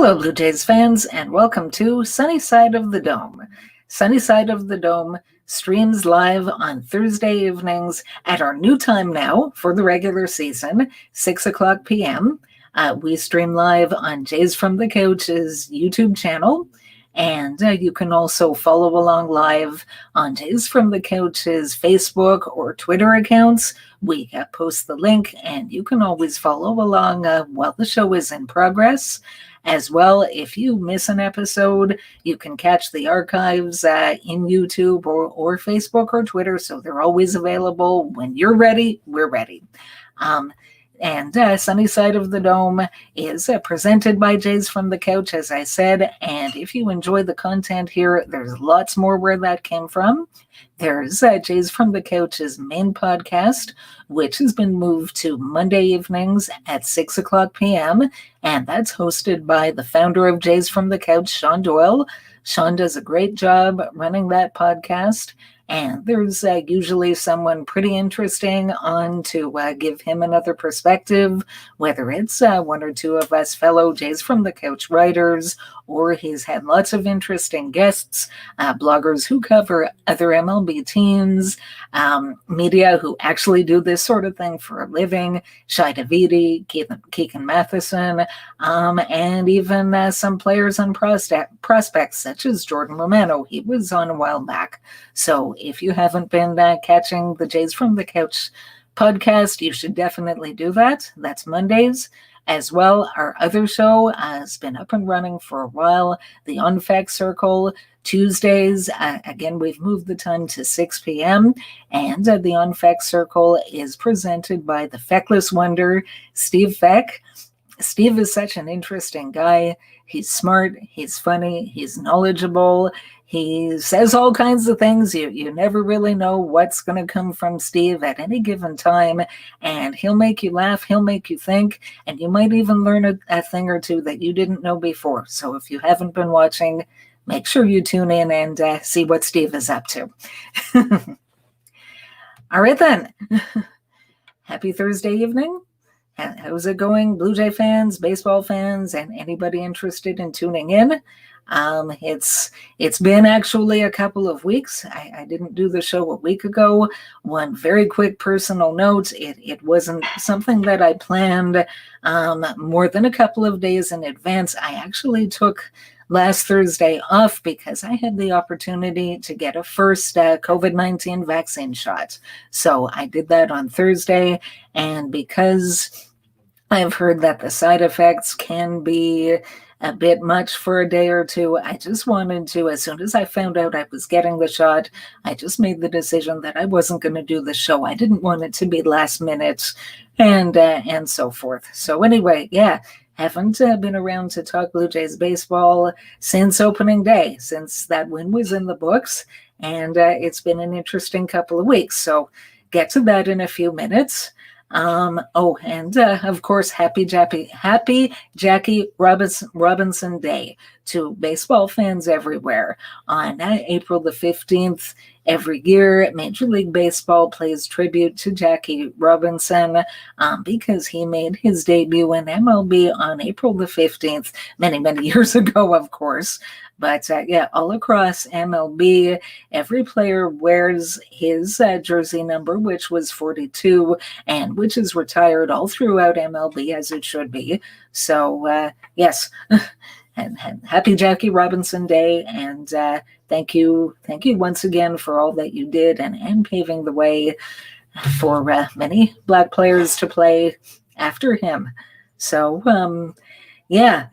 Hello, Blue Jays fans, and welcome to Sunny Side of the Dome. Sunny Side of the Dome streams live on Thursday evenings at our new time now for the regular season, 6 o'clock p.m. We stream live on Jays from the Couch's YouTube channel, and you can also follow along live on Jays from the Couch's Facebook or Twitter accounts. We post the link, and you can always follow along while the show is in progress. As well, if you miss an episode, you can catch the archives in YouTube or Facebook or Twitter, so they're always available. When you're ready, we're ready. And Sunny Side of the Dome is presented by Jays from the Couch, as I said. And if you enjoy the content here, there's lots more where that came from. There's Jays from the Couch's main podcast, which has been moved to Monday evenings at 6 o'clock p.m. And that's hosted by the founder of Jays from the Couch, Sean Doyle. Sean does a great job running that podcast. And there's usually someone pretty interesting on to give him another perspective, whether it's one or two of us fellow Jays from the Couch writers, or he's had lots of interesting guests, bloggers who cover other MLB teams, media who actually do this sort of thing for a living, Shai Davidi, Keegan Matheson, and even some players and prospects such as Jordan Romano. He was on a while back. So if you haven't been catching the Jays from the Couch podcast, you should definitely do that. That's Mondays. As well, our other show has been up and running for a while, the On-Fact Circle, Tuesdays. Again, we've moved the time to 6 p.m., and the On-Fact Circle is presented by the Feckless Wonder, Steve Feck. Steve is such an interesting guy. He's smart, he's funny, he's knowledgeable. He says all kinds of things. You never really know what's going to come from Steve at any given time, and he'll make you laugh, he'll make you think, and you might even learn a thing or two that you didn't know before. So if you haven't been watching, make sure you tune in and see what Steve is up to. All right then. Happy Thursday evening. How's it going, Blue Jay fans, baseball fans, and anybody interested in tuning in? It's been actually a couple of weeks. I didn't do the show a week ago. One very quick personal note, it wasn't something that I planned more than a couple of days in advance. I actually took last Thursday off because I had the opportunity to get a first COVID-19 vaccine shot. So I did that on Thursday, and because I've heard that the side effects can be a bit much for a day or two, I just wanted to, as soon as I found out I was getting the shot, I just made the decision that I wasn't going to do the show. I didn't want it to be last minute and so forth. So anyway, yeah, haven't been around to talk Blue Jays baseball since opening day, since that win was in the books, and it's been an interesting couple of weeks. So get to that in a few minutes. And of course, happy Jackie Robinson Day to baseball fans everywhere. On April the 15th, every year, Major League Baseball plays tribute to Jackie Robinson because he made his debut in MLB on April the 15th, many, many years ago, of course. But yeah, all across MLB, every player wears his jersey number, which was 42, and which is retired all throughout MLB, as it should be. So yes, and happy Jackie Robinson Day, and thank you once again for all that you did and paving the way for many Black players to play after him. So yeah,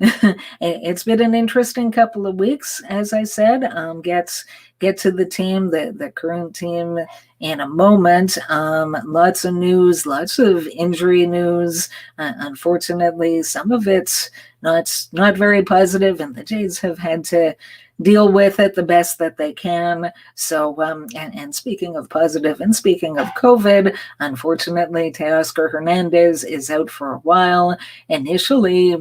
it's been an interesting couple of weeks, as I said. Get to the team, the current team in a moment. Lots of news, lots of injury news. Unfortunately, some of it's not very positive, and the Jays have had to deal with it the best that they can. So, and speaking of positive and speaking of COVID, unfortunately, Teoscar Hernandez is out for a while. Initially,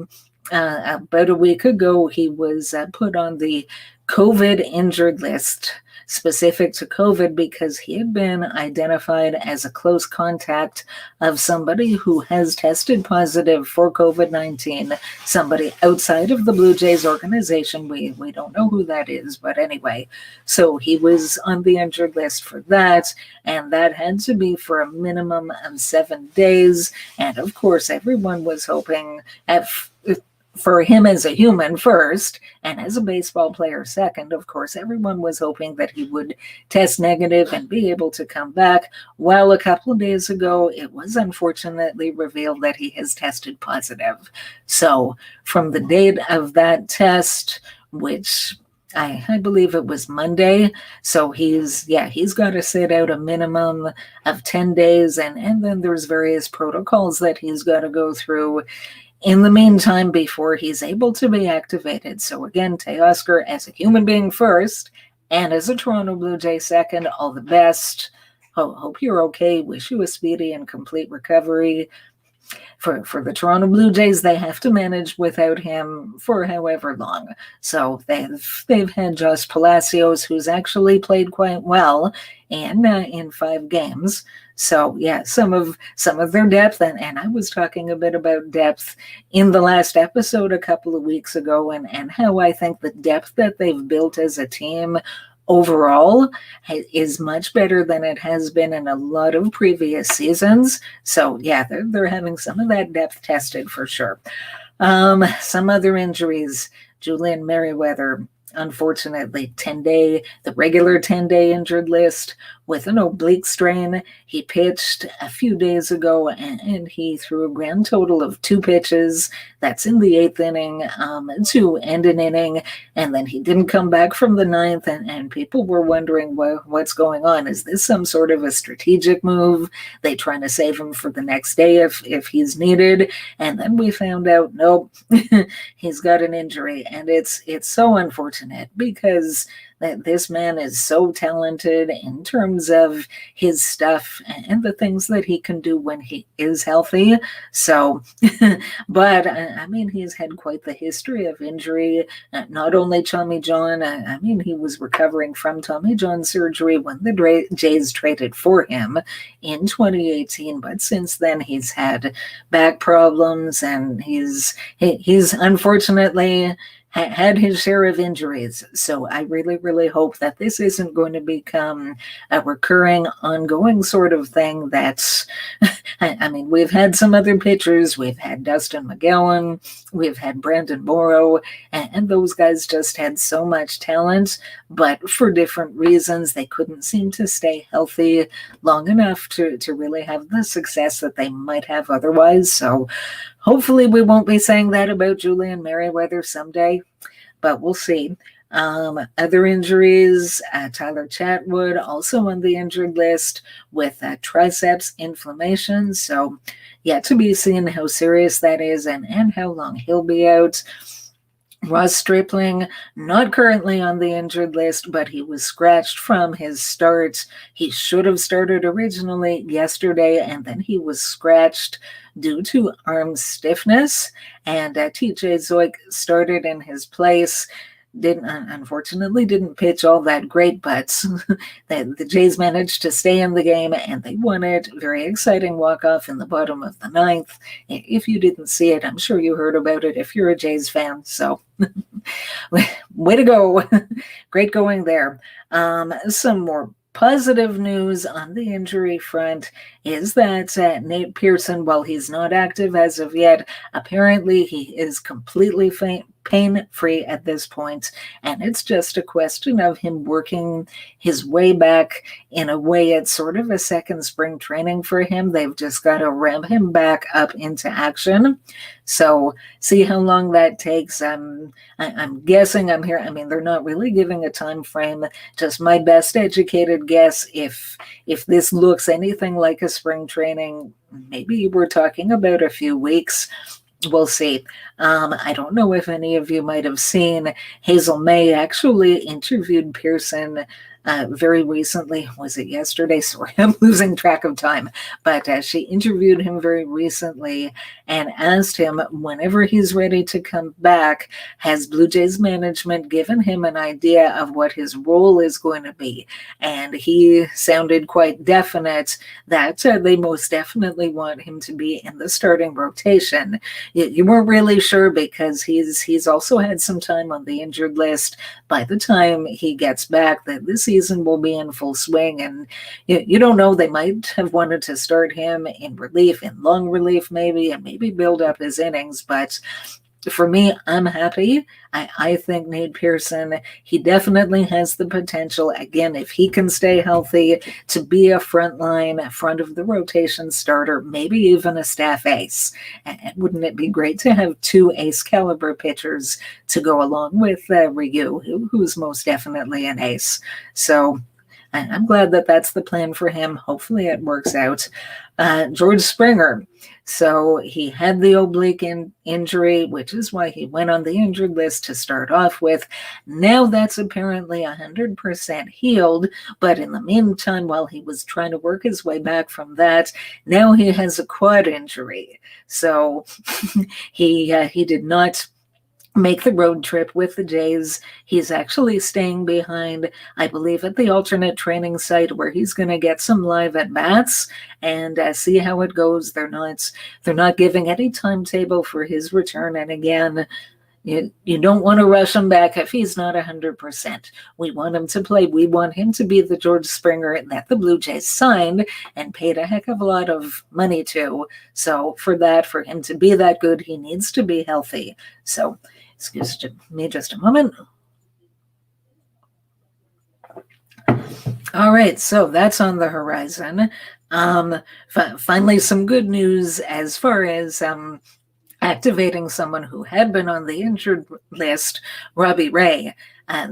about a week ago, he was put on the COVID injured list, specific to COVID because he had been identified as a close contact of somebody who has tested positive for COVID-19, somebody outside of the Blue Jays organization. We don't know who that is, but anyway, so he was on the injured list for that, and that had to be for a minimum of 7 days. And of course, everyone was hoping for him as a human first, and as a baseball player second. Of course, everyone was hoping that he would test negative and be able to come back. Well, a couple of days ago, it was unfortunately revealed that he has tested positive. So from the date of that test, which I believe it was Monday. So he's got to sit out a minimum of 10 days. And then there's various protocols that he's got to go through in the meantime before he's able to be activated. So again, Teoscar, as a human being first, and as a Toronto Blue Jay second, all the best. Hope you're okay. Wish you a speedy and complete recovery. For the Toronto Blue Jays, they have to manage without him for however long. So they've had Josh Palacios, who's actually played quite well in 5 games. So yeah, some of their depth, and I was talking a bit about depth in the last episode a couple of weeks ago, and how I think the depth that they've built as a team overall is much better than it has been in a lot of previous seasons. So yeah, they're having some of that depth tested for sure. Some other injuries. Julian Merriweather, unfortunately, the regular 10-day injured list with an oblique strain. He pitched a few days ago, and he threw a grand total of 2 pitches. That's in the 8th inning to end an inning, and then he didn't come back from the 9th, and people were wondering, well, what's going on? Is this some sort of a strategic move? They trying to save him for the next day if he's needed? And then we found out, nope, he's got an injury, and it's so unfortunate because that this man is so talented in terms of his stuff and the things that he can do when he is healthy. So, but I mean, he's had quite the history of injury. Not only Tommy John, I mean, he was recovering from Tommy John surgery when the Jays traded for him in 2018. But since then, he's had back problems, and he's unfortunately had his share of injuries. So I really, really hope that this isn't going to become a recurring, ongoing sort of thing. That's, I mean, we've had some other pitchers. We've had Dustin McGowan. We've had Brandon Morrow, and those guys just had so much talent, but for different reasons, they couldn't seem to stay healthy long enough to really have the success that they might have otherwise. So hopefully we won't be saying that about Julian Merriweather someday, but we'll see. Other injuries, Tyler Chatwood also on the injured list with triceps inflammation. So yet to be seen how serious that is and how long he'll be out. Ross Stripling, not currently on the injured list, but he was scratched from his start. He should have started originally yesterday, and then he was scratched due to arm stiffness. And TJ Zoik started in his place. Unfortunately didn't pitch all that great, but the Jays managed to stay in the game and they won it. Very exciting walk-off in the bottom of the 9th. If you didn't see it, I'm sure you heard about it if you're a Jays fan. So way to go. Great going there. Some more positive news on the injury front is that Nate Pearson, while he's not active as of yet, apparently he is completely pain-free at this point, and it's just a question of him working his way back. In a way, it's sort of a second spring training for him. They've just got to ramp him back up into action. So see how long that takes. I'm guessing they're not really giving a time frame. Just my best educated guess, if this looks anything like a spring training, maybe we're talking about a few weeks. We'll see. I don't know if any of you might have seen Hazel May actually interviewed Pearson very recently. Was it yesterday? Sorry, I'm losing track of time. But she interviewed him very recently and asked him whenever he's ready to come back, has Blue Jays management given him an idea of what his role is going to be? And he sounded quite definite that they most definitely want him to be in the starting rotation. You weren't really sure because he's also had some time on the injured list. By the time he gets back, that this season will be in full swing, and you don't know, they might have wanted to start him in relief, in long relief maybe, and maybe build up his innings. But for me, I'm happy. I think Nate Pearson, he definitely has the potential, again, if he can stay healthy, to be a front of the rotation starter, maybe even a staff ace. And wouldn't it be great to have two ace caliber pitchers to go along with Ryu, who's most definitely an ace? So I'm glad that that's the plan for him. Hopefully it works out. George Springer. So he had the oblique injury, which is why he went on the injured list to start off with. Now that's apparently 100% healed. But in the meantime, while he was trying to work his way back from that, now he has a quad injury. So he did not make the road trip with the Jays. He's actually staying behind, I believe, at the alternate training site where he's going to get some live at bats and see how it goes. They're not giving any timetable for his return. And again, you don't want to rush him back if he's not 100%. We want him to play. We want him to be the George Springer that the Blue Jays signed and paid a heck of a lot of money to. So for him to be that good, he needs to be healthy. So excuse me just a moment. All right, so that's on the horizon. Finally, some good news as far as activating someone who had been on the injured list, Robbie Ray.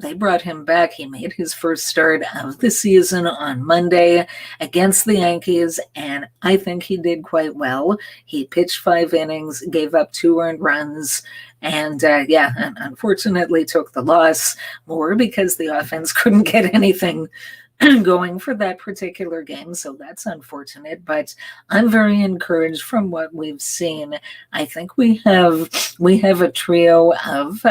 They brought him back. He made his first start of the season on Monday against the Yankees, and I think he did quite well. He pitched 5 innings, gave up 2 earned runs, and unfortunately took the loss, more because the offense couldn't get anything going for that particular game, so that's unfortunate, but I'm very encouraged from what we've seen. I think we have a trio of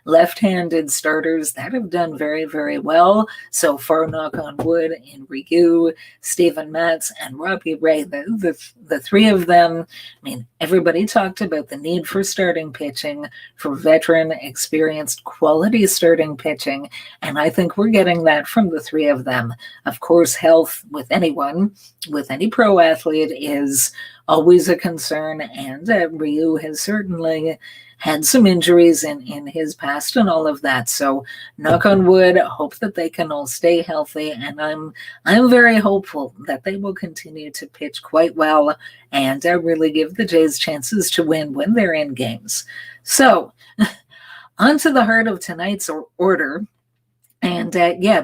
left-handed starters that have done very, very well so far, knock on wood, in Ryu, Steven Matz, and Robbie Ray. The three of them, I mean, everybody talked about the need for starting pitching, for veteran, experienced, quality starting pitching, and I think we're getting that from the three of them. Of course, health with anyone, with any pro athlete, is always a concern, and Ryu has certainly had some injuries in his past and all of that. So, knock on wood, hope that they can all stay healthy, and I'm very hopeful that they will continue to pitch quite well and really give the Jays chances to win when they're in games. So, on to the heart of tonight's order. And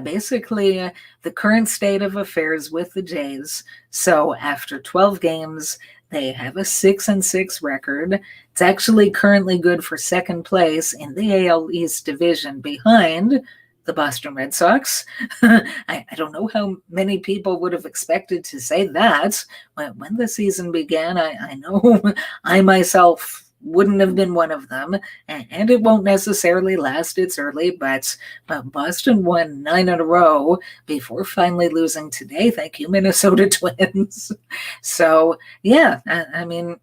basically the current state of affairs with the Jays. So after 12 games, they have a 6-6 record. It's actually currently good for second place in the AL East division behind the Boston Red Sox. I don't know how many people would have expected to say that when the season began. I know I myself wouldn't have been one of them, and it won't necessarily last. It's early, but Boston won 9 in a row before finally losing today. Thank you, Minnesota Twins. So, yeah, I mean,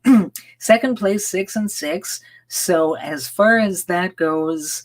second place, 6-6. So as far as that goes,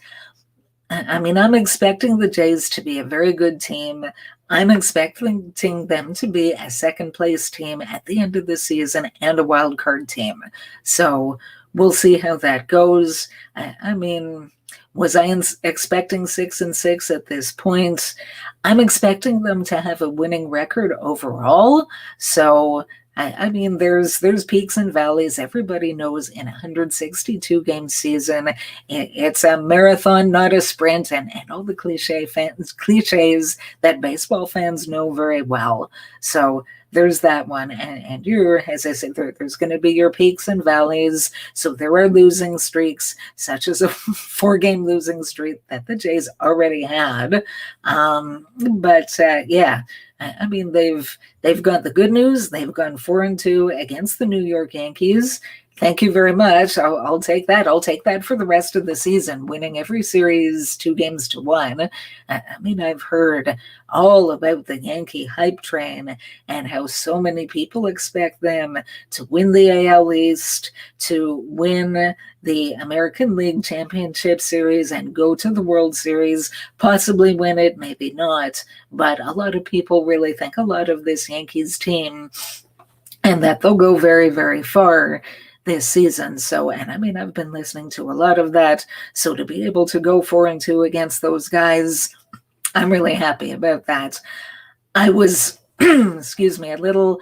I mean, I'm expecting the Jays to be a very good team. I'm expecting them to be a second place team at the end of the season and a wild card team. So we'll see how that goes. I mean, was I expecting 6-6 at this point? I'm expecting them to have a winning record overall. So I mean, there's peaks and valleys. Everybody knows in a 162 game season, it's a marathon, not a sprint, and all the cliches that baseball fans know very well. So there's that one, and you're, as I said, there's going to be your peaks and valleys. So there are losing streaks, such as a 4-game losing streak that the Jays already had. But yeah. I mean, they've got the good news. They've gone 4-2 against the New York Yankees. Thank you very much. I'll take that. I'll take that for the rest of the season, winning every series 2-1. I mean, I've heard all about the Yankee hype train and how so many people expect them to win the AL East, to win the American League Championship Series and go to the World Series, possibly win it, maybe not. But a lot of people really think a lot of this Yankees team and that they'll go very, very far this season. So, and I mean, I've been listening to a lot of that. So to be able to go 4-2 against those guys, I'm really happy about that. I was, excuse me, a little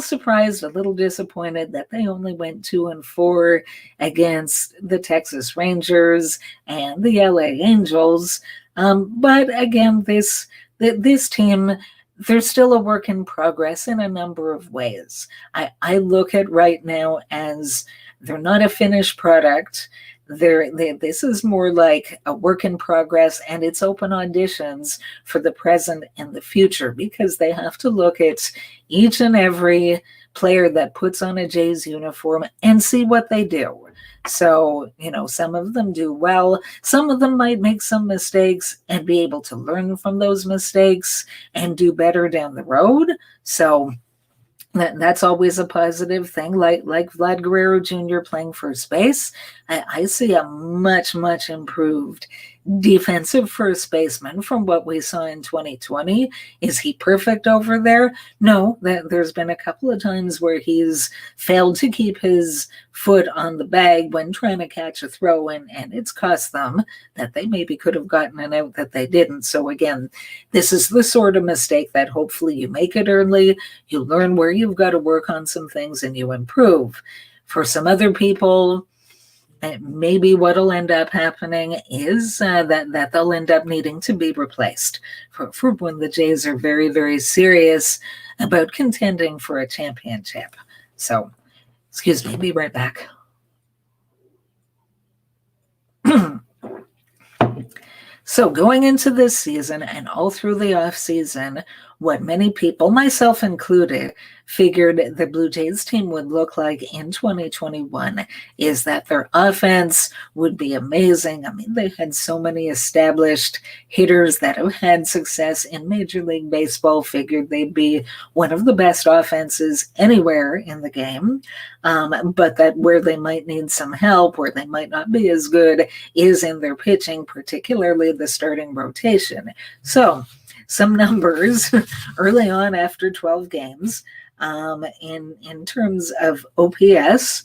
surprised, a little disappointed that they only went 2-4 against the Texas Rangers and the LA Angels. But again, this team, they're still a work in progress in a number of ways. I look at right now as they're not a finished product. This is more like a work in progress, and it's open auditions for the present and the future, because they have to look at each and every player that puts on a Jays uniform and see what they do. So, some of them do well. Some of them might make some mistakes and be able to learn from those mistakes and do better down the road. So that's always a positive thing. Like Vlad Guerrero Jr. playing first base, I see a much, much improved defensive first baseman from what we saw in 2020. Is he perfect over there? No, there's been a couple of times where he's failed to keep his foot on the bag when trying to catch a throw, and it's cost them that they maybe could have gotten an out that they didn't. So again, this is the sort of mistake that hopefully you make it early, you learn where you've got to work on some things, and you improve. For some other people, maybe what'll end up happening is that they'll end up needing to be replaced for when the Jays are very, very serious about contending for a championship. So, excuse me, be right back. So going into this season and all through the off season, what many people, myself included, figured the Blue Jays team would look like in 2021 is that their offense would be amazing. I mean, they had so many established hitters that have had success in Major League Baseball, figured they'd be one of the best offenses anywhere in the game. But that where they might need some help, where they might not be as good, is in their pitching, particularly the starting rotation. So some numbers early on after 12 games. In terms of OPS,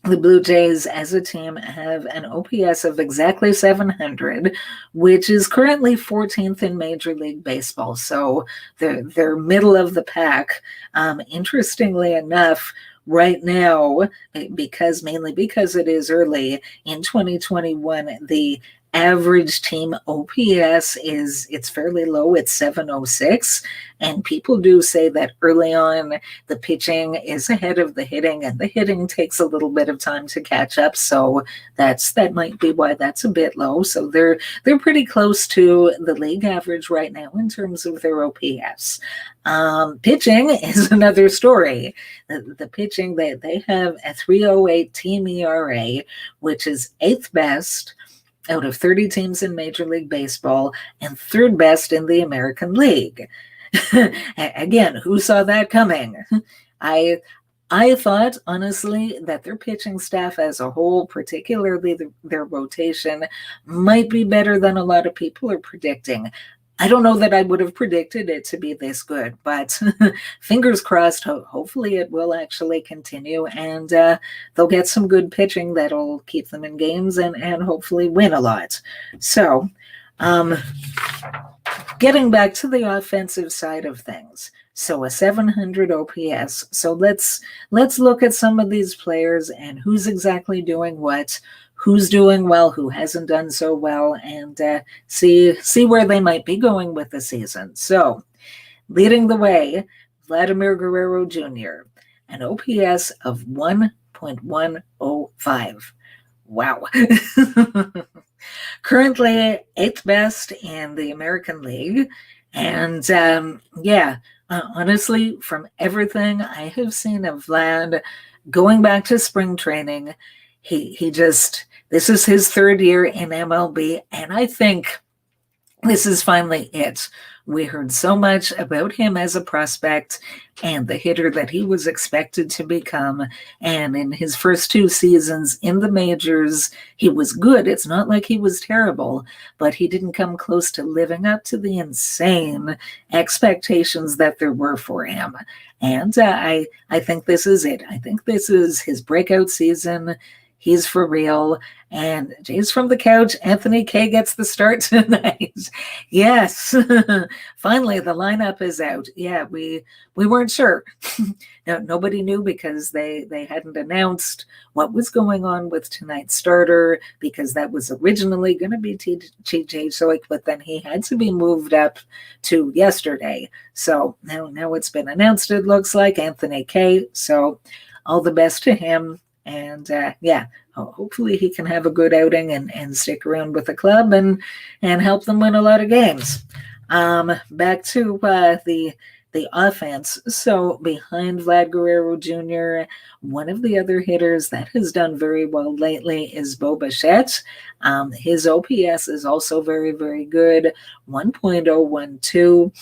the Blue Jays as a team have an OPS of exactly 700, which is currently 14th in Major League Baseball. So they're middle of the pack. Interestingly enough, right now, mainly because it is early in 2021, the average team OPS it's fairly low. It's 706, and people do say that early on the pitching is ahead of the hitting, and the hitting takes a little bit of time to catch up. So that might be why that's a bit low. So they're pretty close to the league average right now in terms of their OPS. Pitching is another story. The pitching, they have a 3.08 team ERA, which is 8th best out of 30 teams in Major League Baseball and 3rd best in the American League. Again, who saw that coming? I thought, honestly, that their pitching staff as a whole, particularly their rotation, might be better than a lot of people are predicting. I don't know that I would have predicted it to be this good, but fingers crossed, hopefully it will actually continue, and they'll get some good pitching that'll keep them in games and hopefully win a lot. So Getting back to the offensive side of things. So a 700 OPS. So let's look at some of these players and who's exactly doing what, who's doing well, who hasn't done so well, and see where they might be going with the season. So leading the way, Vladimir Guerrero Jr., an OPS of 1.105. Wow. Currently 8th best in the American League. And honestly, from everything I have seen of Vlad, going back to spring training, he just, this is his 3rd year in MLB, and I think this is finally it. We heard so much about him as a prospect and the hitter that he was expected to become. And in his first 2 seasons in the majors, he was good. It's not like he was terrible, but he didn't come close to living up to the insane expectations that there were for him. And I think this is it. I think this is his breakout season. He's for real. And Jays from the couch, Anthony K gets the start tonight. Yes, finally the lineup is out. Yeah, we weren't sure. No, nobody knew because they hadn't announced what was going on with tonight's starter, because that was originally going to be TJ Soik, but then he had to be moved up to yesterday. So now it's been announced, it looks like, Anthony K. So all the best to him. And hopefully he can have a good outing and stick around with the club and help them win a lot of games. Back to the offense. So behind Vlad Guerrero Jr., one of the other hitters that has done very well lately is Bo Bichette. His OPS is also very, very good, 1.012.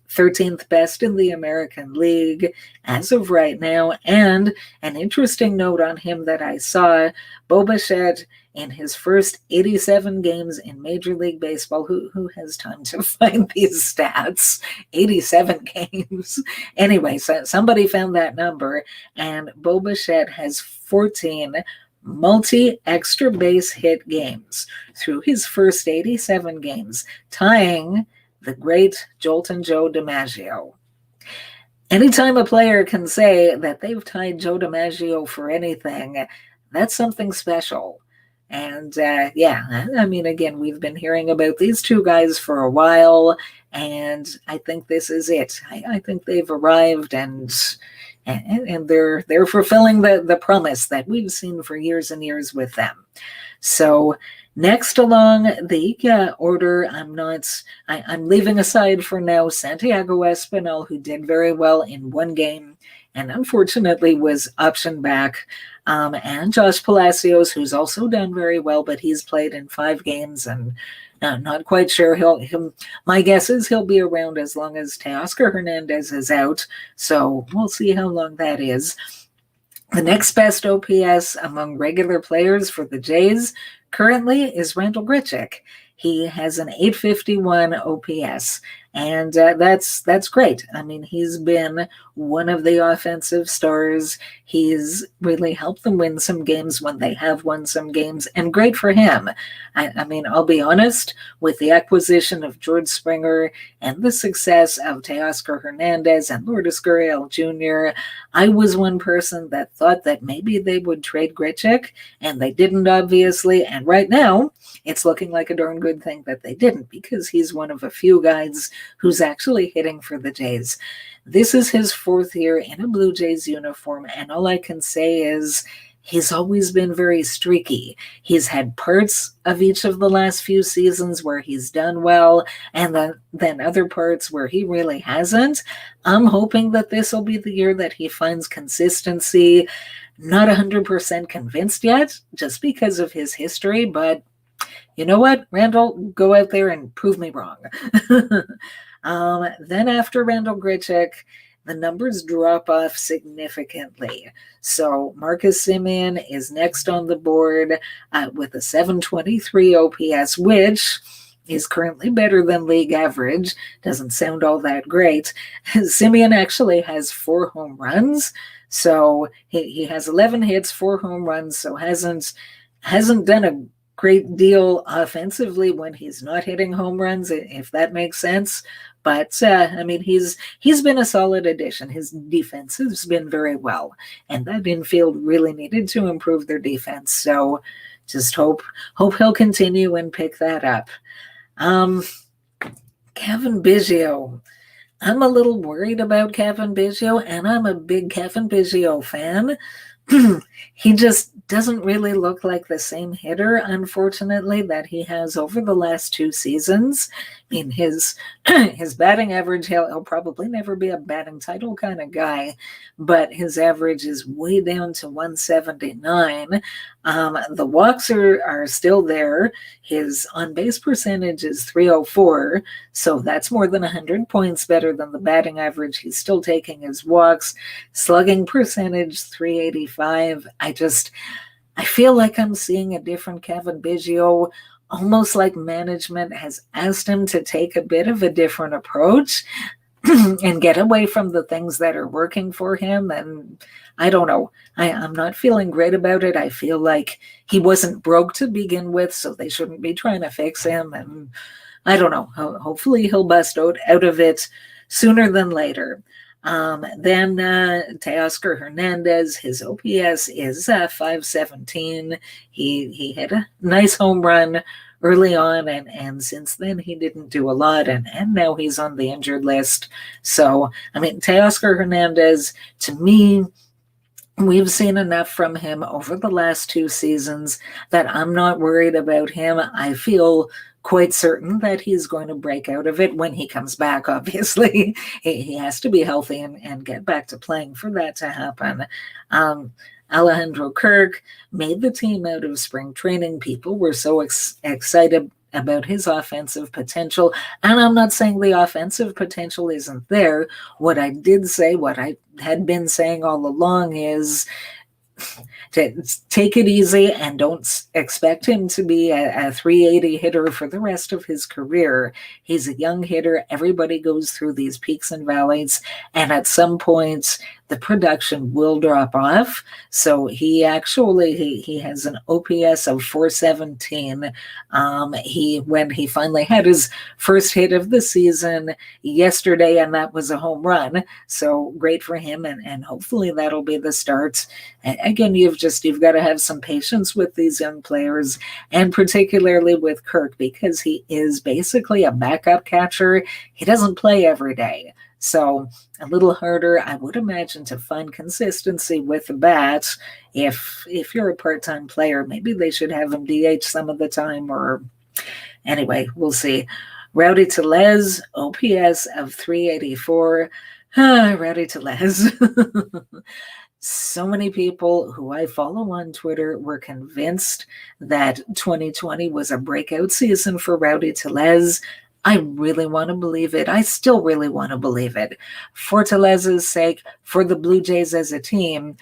13th best in the American League as of right now. And an interesting note on him that I saw, Bo Bichette in his first 87 games in Major League Baseball, who has time to find these stats? 87 games. Anyway, so somebody found that number, and Bo Bichette has 14 multi-extra base hit games through his first 87 games, tying the great Jolton Joe DiMaggio. Anytime a player can say that they've tied Joe DiMaggio for anything, that's something special. And I mean, again, we've been hearing about these 2 guys for a while, and I think this is it. I think they've arrived, and they're fulfilling the promise that we've seen for years and years with them. So next along the order, I'm leaving aside for now Santiago Espinal, who did very well in 1 game and unfortunately was optioned back, and Josh Palacios, who's also done very well, but he's played in 5 games and not quite sure. My guess is he'll be around as long as Teoscar Hernandez is out, so we'll see how long that is. The next best OPS among regular players for the Jays currently is Randal Grichuk. He has an 851 OPS, and that's great. I mean, he's been one of the offensive stars. He's really helped them win some games when they have won some games, and great for him. I mean, I'll be honest, with the acquisition of George Springer and the success of Teoscar Hernandez and Lourdes Gurriel Jr., I was one person that thought that maybe they would trade Grichuk, and they didn't, obviously. And right now, it's looking like a darn good thing that they didn't, because he's one of a few guys who's actually hitting for the Jays. This is his 4th year in a Blue Jays uniform, and all I can say is he's always been very streaky. He's had parts of each of the last few seasons where he's done well, and then other parts where he really hasn't. I'm hoping that this will be the year that he finds consistency. Not 100% convinced yet, just because of his history, but you know what, Randal, go out there and prove me wrong. Then after Randal Grichuk, the numbers drop off significantly. So Marcus Semien is next on the board with a 723 OPS, which is currently better than league average. Doesn't sound all that great. Semien actually has 4 home runs. So he has 11 hits, 4 home runs, so hasn't done great deal offensively when he's not hitting home runs, if that makes sense. But I mean, he's been a solid addition. His defense has been very well, and that infield really needed to improve their defense. So just hope he'll continue and pick that up. Kevin Biggio. I'm a little worried about Kevin Biggio, and I'm a big Kevin Biggio fan. He just doesn't really look like the same hitter, unfortunately, that he has over the last 2 seasons. I mean, his batting average, he'll probably never be a batting title kind of guy, but his average is way down to 179. The walks are still there. His on-base percentage is 304, so that's more than 100 points better than the batting average. He's still taking his walks. Slugging percentage, 385. I feel like I'm seeing a different Kevin Biggio, almost like management has asked him to take a bit of a different approach and get away from the things that are working for him. And I don't know. I'm not feeling great about it. I feel like he wasn't broke to begin with, so they shouldn't be trying to fix him. And I don't know. Hopefully he'll bust out of it sooner than later. Then Teoscar Hernandez, his OPS is 517. He hit a nice home run early on, and since then he didn't do a lot, and now he's on the injured list. So, I mean, Teoscar Hernandez, to me, we've seen enough from him over the last 2 seasons that I'm not worried about him. I feel quite certain that he's going to break out of it when he comes back, obviously. He has to be healthy and get back to playing for that to happen. Alejandro Kirk made the team out of spring training. People were so excited about his offensive potential. And I'm not saying the offensive potential isn't there. What I did say, what I had been saying all along is to take it easy and don't expect him to be a 380 hitter for the rest of his career. He's a young hitter. Everybody goes through these peaks and valleys, and at some point the production will drop off. So he has an OPS of 417. When he finally had his first hit of the season yesterday, and that was a home run. So great for him, and hopefully that'll be the start. Again, you've got to have some patience with these young players, and particularly with Kirk, because he is basically a backup catcher. He doesn't play every day. So a little harder, I would imagine, to find consistency with the bat. If you're a part-time player, maybe they should have him DH some of the time, or anyway, we'll see. Rowdy Tellez, OPS of 384. Rowdy Tellez. So many people who I follow on Twitter were convinced that 2020 was a breakout season for Rowdy Tellez. I really want to believe it. I still really want to believe it. For Tellez's sake, for the Blue Jays as a team,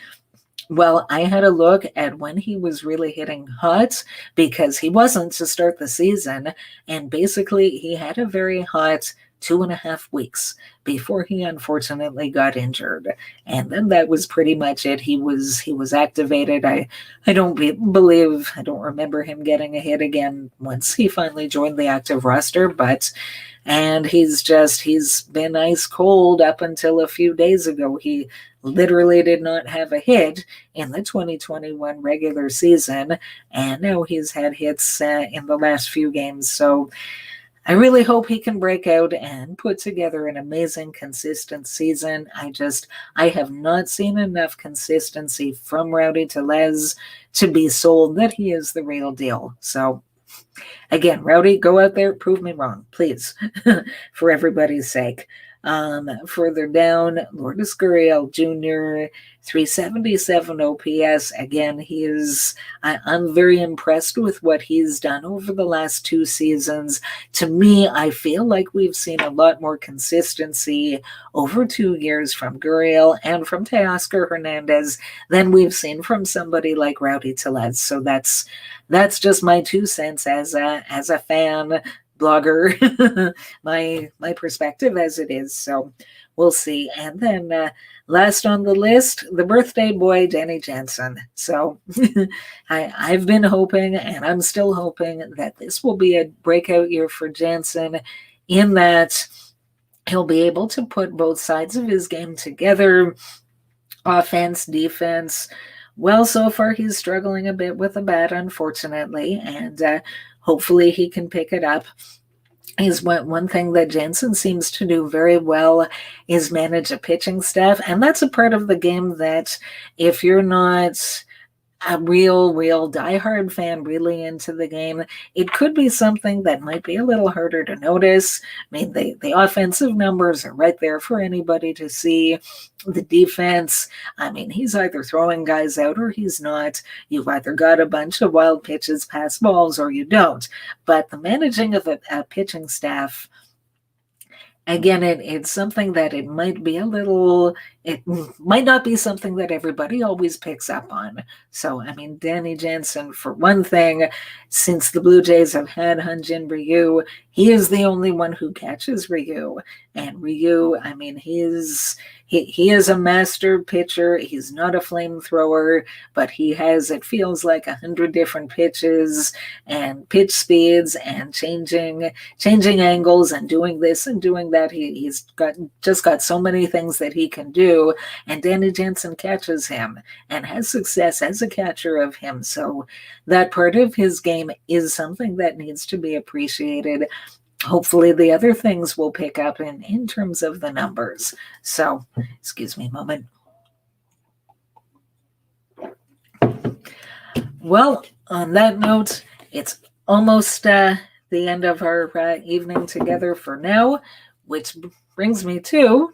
well, I had a look at when he was really hitting hot, because he wasn't to start the season, and basically he had a very hot 2.5 weeks before he unfortunately got injured, and then that was pretty much it. He was activated. I don't remember him getting a hit again once he finally joined the active roster, and he's been ice cold up until a few days ago. He literally did not have a hit in the 2021 regular season, and now he's had hits in the last few games. So I really hope he can break out and put together an amazing, consistent season. I have not seen enough consistency from Rowdy Tellez to be sold that he is the real deal. So again, Rowdy, go out there, prove me wrong, please, for everybody's sake. Further down, Lourdes Gurriel Jr., 377 OPS. Again, I'm very impressed with what he's done over the last 2 seasons. To me, I feel like we've seen a lot more consistency over 2 years from Gurriel and from Teoscar Hernandez than we've seen from somebody like Rowdy Tellez. So that's just my 2 cents as a fan blogger, my perspective as it is. So we'll see. And then last on the list, the birthday boy, Danny Jansen. So I've been hoping, and I'm still hoping, that this will be a breakout year for Jansen, in that he'll be able to put both sides of his game together, offense, defense. Well, so far he's struggling a bit with the bat, unfortunately, and hopefully he can pick it up. Is one thing that Jansen seems to do very well is manage a pitching staff, and that's a part of the game that, if you're not a real diehard fan really into the game, it could be something that might be a little harder to notice. I mean, the offensive numbers are right there for anybody to see. The defense, I mean, he's either throwing guys out or he's not. You've either got a bunch of wild pitches, pass balls, or you don't. But the managing of a pitching staff, again, it's something that it might not be something that everybody always picks up on. So, I mean, Danny Jansen, for one thing, since the Blue Jays have had Hyun-Jin Ryu, he is the only one who catches Ryu. And Ryu, I mean, he is a master pitcher. He's not a flamethrower, but he has, it feels like, 100 different pitches and pitch speeds and changing angles and doing this and doing that. He's got so many things that he can do, and Danny Jansen catches him and has success as a catcher of him. So that part of his game is something that needs to be appreciated. Hopefully the other things will pick up in terms of the numbers. So, excuse me a moment. Well, on that note, it's almost the end of our evening together for now, which brings me to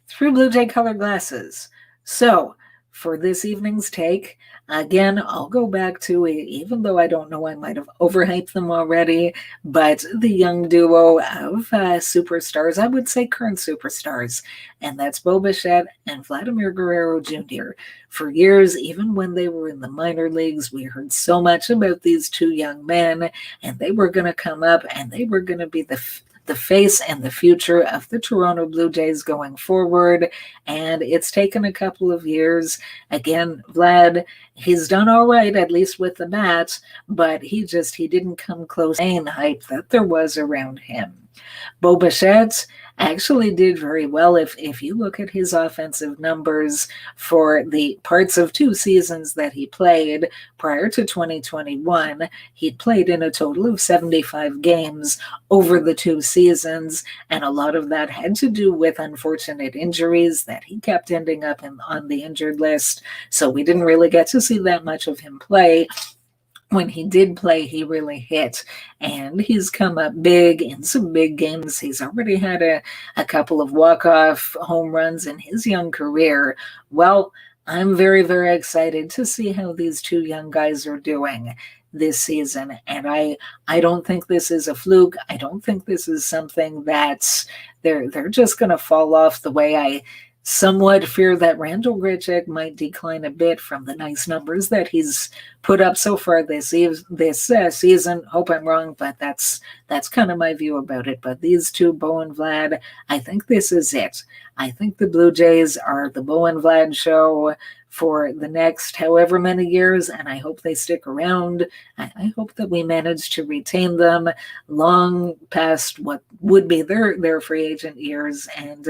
Through Blue Jay Color Glasses. So, for this evening's take, again, I'll go back to, even though I don't know, I might have overhyped them already, but the young duo of superstars, I would say current superstars, and that's Bo Bichette and Vladimir Guerrero Jr. For years, even when they were in the minor leagues, we heard so much about these two young men, and they were going to come up, and they were going to be the face and the future of the Toronto Blue Jays going forward. And it's taken a couple of years. Again, Vlad, he's done all right, at least with the bat, but he didn't come close to the hype that there was around him. Bo Bichette actually did very well. If you look at his offensive numbers for the parts of 2 seasons that he played prior to 2021, he played in a total of 75 games over the 2 seasons, and a lot of that had to do with unfortunate injuries that he kept ending up on the injured list. So we didn't really get to see that much of him play. When he did play, he really hit, and he's come up big in some big games. He's already had a couple of walk-off home runs in his young career. Well, I'm very, very excited to see how these two young guys are doing this season, and I don't think this is a fluke. I don't think this is something that they're just going to fall off, the way I somewhat fear that Randall Grichuk might decline a bit from the nice numbers that he's put up so far this season. Hope I'm wrong, but that's kind of my view about it. But these two, Bo and Vlad, I think this is it. I think the Blue Jays are the Bo and Vlad show for the next however many years, and I hope they stick around. I hope that we manage to retain them long past what would be their free agent years, and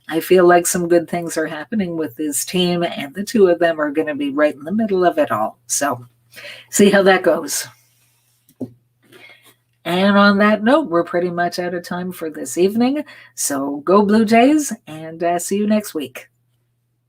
I feel like some good things are happening with this team, and the two of them are going to be right in the middle of it all. So, see how that goes. And on that note, we're pretty much out of time for this evening. So go Blue Jays, and see you next week.